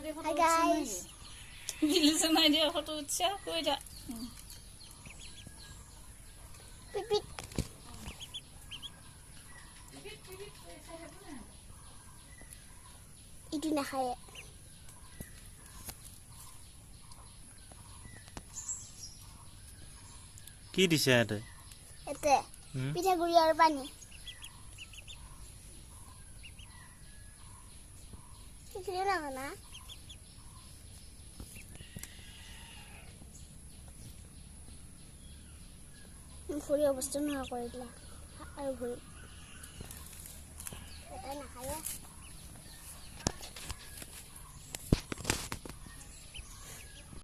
Hi guys. Listen, my dear, photo utsya koi ja. Pipit. Itu na kaya. কি দিছে এতে Ete. Pita guri ar pani. Itu na kana. ফুৰি অৱস্থা নোহোৱা কৰি দিলা আৰু ভৰি এটা নাখায়